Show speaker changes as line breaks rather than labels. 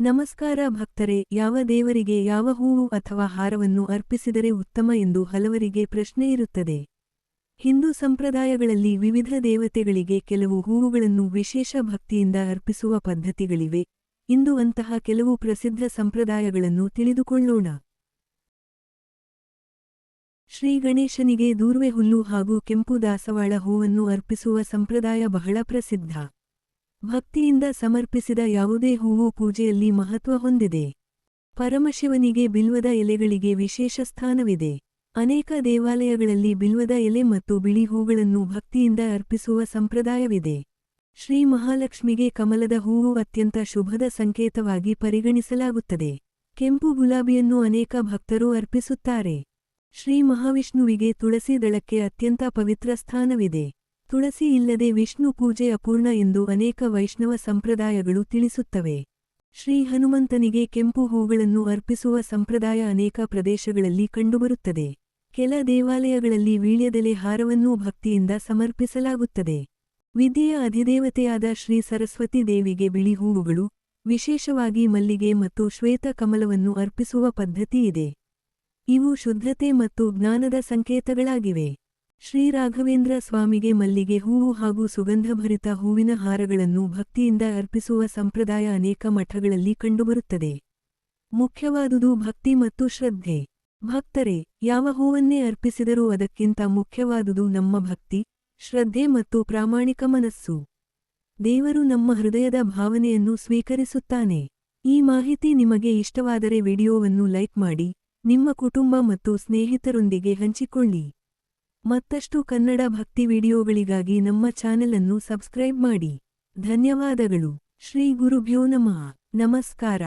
ನಮಸ್ಕಾರ ಭಕ್ತರೇ, ಯಾವ ದೇವರಿಗೆ ಯಾವ ಹೂವು ಅಥವಾ ಹಾರವನ್ನು ಅರ್ಪಿಸಿದರೆ ಉತ್ತಮ ಎಂದು ಹಲವರಿಗೆ ಪ್ರಶ್ನೆ ಇರುತ್ತದೆ. ಹಿಂದೂ ಸಂಪ್ರದಾಯಗಳಲ್ಲಿ ವಿವಿಧ ದೇವತೆಗಳಿಗೆ ಕೆಲವು ಹೂವುಗಳನ್ನು ವಿಶೇಷ ಭಕ್ತಿಯಿಂದ ಅರ್ಪಿಸುವ ಪದ್ಧತಿಗಳಿವೆ. ಇಂದು ಅಂತಹ ಕೆಲವು ಪ್ರಸಿದ್ಧ ಸಂಪ್ರದಾಯಗಳನ್ನು ತಿಳಿದುಕೊಳ್ಳೋಣ. ಶ್ರೀ ಗಣೇಶನಿಗೆ ದೂರ್ವೆ ಹುಲ್ಲು ಹಾಗೂ ಕೆಂಪು ದಾಸವಾಳ ಹೂವನ್ನು ಅರ್ಪಿಸುವ ಸಂಪ್ರದಾಯ ಬಹಳ ಪ್ರಸಿದ್ಧ. ಭಕ್ತಿಯಿಂದ ಸಮರ್ಪಿಸಿದ ಯಾವುದೇ ಹೂವು ಪೂಜೆಯಲ್ಲಿ ಮಹತ್ವ ಹೊಂದಿದೆ. ಪರಮಶಿವನಿಗೆ ಬಿಲ್ವದ ಎಲೆಗಳಿಗೆ ವಿಶೇಷ ಸ್ಥಾನವಿದೆ. ಅನೇಕ ದೇವಾಲಯಗಳಲ್ಲಿ ಬಿಲ್ವದ ಎಲೆ ಮತ್ತು ಬಿಳಿ ಹೂಗಳನ್ನು ಭಕ್ತಿಯಿಂದ ಅರ್ಪಿಸುವ ಸಂಪ್ರದಾಯವಿದೆ. ಶ್ರೀ ಮಹಾಲಕ್ಷ್ಮಿಗೆ ಕಮಲದ ಹೂವು ಅತ್ಯಂತ ಶುಭದ ಸಂಕೇತವಾಗಿ ಪರಿಗಣಿಸಲಾಗುತ್ತದೆ. ಕೆಂಪು ಗುಲಾಬಿಯನ್ನು ಅನೇಕ ಭಕ್ತರು ಅರ್ಪಿಸುತ್ತಾರೆ. ಶ್ರೀ ಮಹಾವಿಷ್ಣುವಿಗೆ ತುಳಸಿ ದಳಕ್ಕೆ ಅತ್ಯಂತ ಪವಿತ್ರ ಸ್ಥಾನವಿದೆ. ತುಳಸಿ ಇಲ್ಲದೆ ವಿಷ್ಣು ಪೂಜೆ ಅಪೂರ್ಣ ಎಂದು ಅನೇಕ ವೈಷ್ಣವ ಸಂಪ್ರದಾಯಗಳು ತಿಳಿಸುತ್ತವೆ. ಶ್ರೀ ಹನುಮಂತನಿಗೆ ಕೆಂಪು ಹೂಗಳನ್ನು ಅರ್ಪಿಸುವ ಸಂಪ್ರದಾಯ ಅನೇಕ ಪ್ರದೇಶಗಳಲ್ಲಿ ಕಂಡುಬರುತ್ತದೆ. ಕೆಲ ದೇವಾಲಯಗಳಲ್ಲಿ ವೀಳ್ಯದೆಲೆ ಹಾರವನ್ನೂ ಭಕ್ತಿಯಿಂದ ಸಮರ್ಪಿಸಲಾಗುತ್ತದೆ. ವಿದ್ಯೆಯ ಅಧಿದೇವತೆಯಾದ ಶ್ರೀ ಸರಸ್ವತಿ ದೇವಿಗೆ ಬಿಳಿ ಹೂವುಗಳು, ವಿಶೇಷವಾಗಿ ಮಲ್ಲಿಗೆ ಮತ್ತು ಶ್ವೇತ ಕಮಲವನ್ನು ಅರ್ಪಿಸುವ ಪದ್ಧತಿಯಿದೆ. ಇವು ಶುದ್ಧತೆ ಮತ್ತು ಜ್ಞಾನದ ಸಂಕೇತಗಳಾಗಿವೆ. ಶ್ರೀ ರಾಘವೇಂದ್ರ ಸ್ವಾಮಿಗೆ ಮಲ್ಲಿಗೆ ಹೂವು ಹಾಗೂ ಸುಗಂಧಭರಿತ ಹೂವಿನ ಹಾರಗಳನ್ನು ಭಕ್ತಿಯಿಂದ ಅರ್ಪಿಸುವ ಸಂಪ್ರದಾಯ ಅನೇಕ ಮಠಗಳಲ್ಲಿ ಕಂಡುಬರುತ್ತದೆ. ಮುಖ್ಯವಾದುದು ಭಕ್ತಿ ಮತ್ತು ಶ್ರದ್ಧೆ. ಭಕ್ತರೇ, ಯಾವ ಹೂವನ್ನೇ ಅರ್ಪಿಸಿದರೂ ಅದಕ್ಕಿಂತ ಮುಖ್ಯವಾದುದು ನಮ್ಮ ಭಕ್ತಿ, ಶ್ರದ್ಧೆ ಮತ್ತು ಪ್ರಾಮಾಣಿಕ ಮನಸ್ಸು. ದೇವರು ನಮ್ಮ ಹೃದಯದ ಭಾವನೆಯನ್ನು ಸ್ವೀಕರಿಸುತ್ತಾನೆ. ಈ ಮಾಹಿತಿ ನಿಮಗೆ ಇಷ್ಟವಾದರೆ ವಿಡಿಯೋವನ್ನು ಲೈಕ್ ಮಾಡಿ, ನಿಮ್ಮ ಕುಟುಂಬ ಮತ್ತು ಸ್ನೇಹಿತರೊಂದಿಗೆ ಹಂಚಿಕೊಳ್ಳಿ. ಮತ್ತಷ್ಟು ಕನ್ನಡ ಭಕ್ತಿ ವಿಡಿಯೋಗಳಿಗಾಗಿ ನಮ್ಮ ಚಾನೆಲ್ ಅನ್ನು ಸಬ್ಸ್ಕ್ರೈಬ್ ಮಾಡಿ. ಧನ್ಯವಾದಗಳು. ಶ್ರೀ ಗುರುಭ್ಯೋ ನಮಃ. ನಮಸ್ಕಾರ.